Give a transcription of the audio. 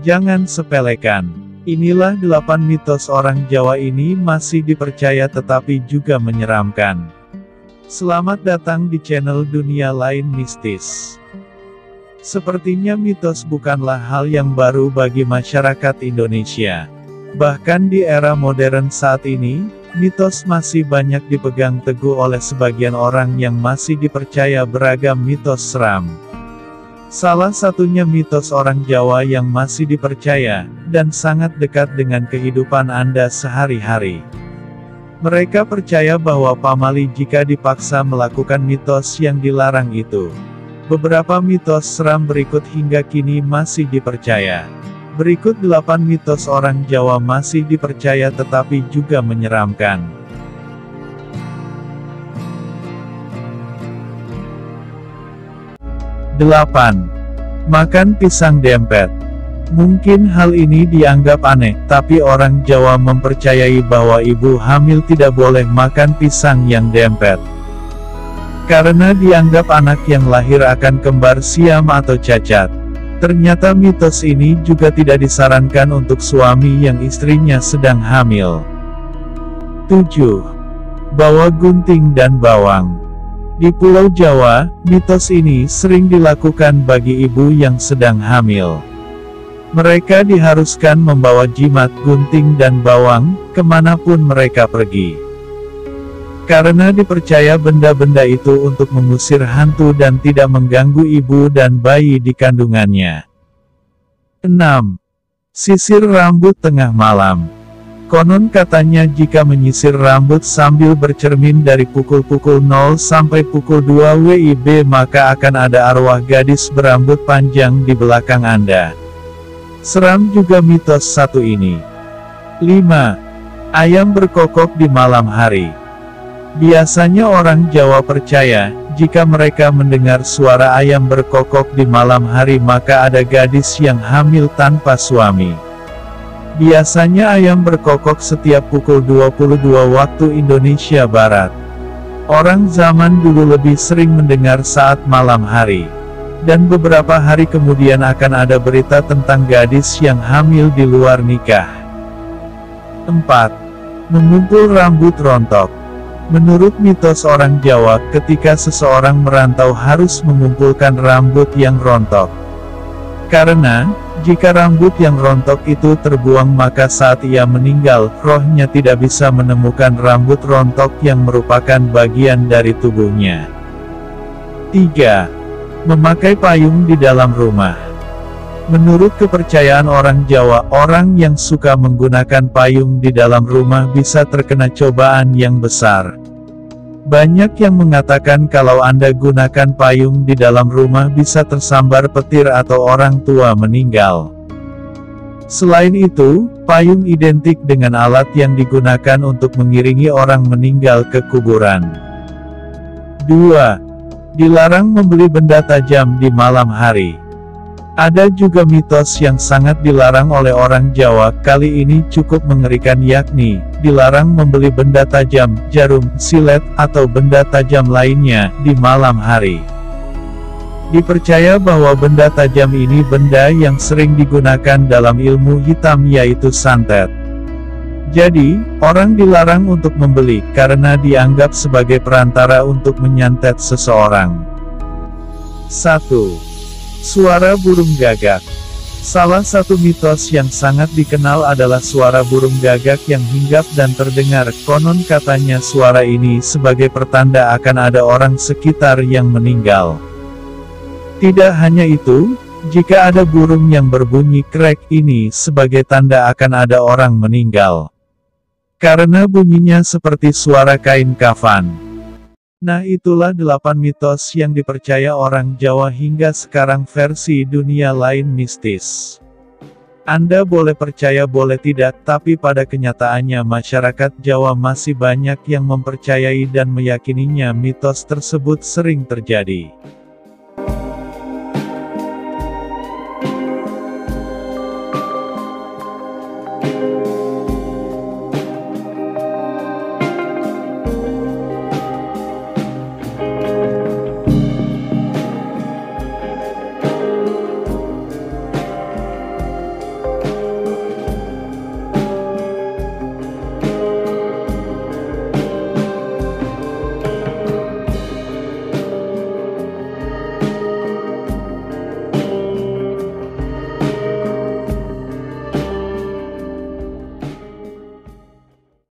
Jangan sepelekan. Inilah 8 mitos orang Jawa ini masih dipercaya tetapi juga menyeramkan. Selamat datang di channel Dunia Lain Mistis. Sepertinya mitos bukanlah hal yang baru bagi masyarakat Indonesia. Bahkan di era modern saat ini, mitos masih banyak dipegang teguh oleh sebagian orang yang masih dipercaya beragam mitos seram. Salah satunya mitos orang Jawa yang masih dipercaya, dan sangat dekat dengan kehidupan Anda sehari-hari. Mereka percaya bahwa pamali jika dipaksa melakukan mitos yang dilarang itu. Beberapa mitos seram berikut hingga kini masih dipercaya. Berikut 8 mitos orang Jawa masih dipercaya tetapi juga menyeramkan. 8. Makan pisang dempet. Mungkin hal ini dianggap aneh, tapi orang Jawa mempercayai bahwa ibu hamil tidak boleh makan pisang yang dempet. Karena dianggap anak yang lahir akan kembar siam atau cacat. Ternyata mitos ini juga tidak disarankan untuk suami yang istrinya sedang hamil. 7. Bawa gunting dan bawang. Di Pulau Jawa, mitos ini sering dilakukan bagi ibu yang sedang hamil. Mereka diharuskan membawa jimat, gunting dan bawang, kemanapun mereka pergi. Karena dipercaya benda-benda itu untuk mengusir hantu dan tidak mengganggu ibu dan bayi di kandungannya. 6. Sisir rambut tengah malam. Konon katanya jika menyisir rambut sambil bercermin dari pukul 0 sampai pukul 2 WIB maka akan ada arwah gadis berambut panjang di belakang Anda. Seram juga mitos satu ini. 5. Ayam berkokok di malam hari. Biasanya orang Jawa percaya, jika mereka mendengar suara ayam berkokok di malam hari maka ada gadis yang hamil tanpa suami. Biasanya ayam berkokok setiap pukul 22 waktu Indonesia Barat. Orang zaman dulu lebih sering mendengar saat malam hari. Dan beberapa hari kemudian akan ada berita tentang gadis yang hamil di luar nikah. 4. Mengumpul rambut rontok. Menurut mitos orang Jawa, ketika seseorang merantau harus mengumpulkan rambut yang rontok. Karena, jika rambut yang rontok itu terbuang maka saat ia meninggal, rohnya tidak bisa menemukan rambut rontok yang merupakan bagian dari tubuhnya. 3. Memakai payung di dalam rumah. Menurut kepercayaan orang Jawa, orang yang suka menggunakan payung di dalam rumah bisa terkena cobaan yang besar. Banyak yang mengatakan kalau Anda gunakan payung di dalam rumah bisa tersambar petir atau orang tua meninggal. Selain itu, payung identik dengan alat yang digunakan untuk mengiringi orang meninggal ke kuburan. 2. Dilarang membeli benda tajam di malam hari. Ada juga mitos yang sangat dilarang oleh orang Jawa, kali ini cukup mengerikan yakni, dilarang membeli benda tajam, jarum, silet, atau benda tajam lainnya, di malam hari. Dipercaya bahwa benda tajam ini benda yang sering digunakan dalam ilmu hitam yaitu santet. Jadi, orang dilarang untuk membeli, karena dianggap sebagai perantara untuk menyantet seseorang. 1. Suara burung gagak. Salah satu mitos yang sangat dikenal adalah suara burung gagak yang hinggap dan terdengar. Konon katanya suara ini sebagai pertanda akan ada orang sekitar yang meninggal. Tidak hanya itu, jika ada burung yang berbunyi krek ini sebagai tanda akan ada orang meninggal. Karena bunyinya seperti suara kain kafan. Nah itulah 8 mitos yang dipercaya orang Jawa hingga sekarang versi Dunia Lain Mistis. Anda boleh percaya boleh tidak, tapi pada kenyataannya masyarakat Jawa masih banyak yang mempercayai dan meyakininya mitos tersebut sering terjadi.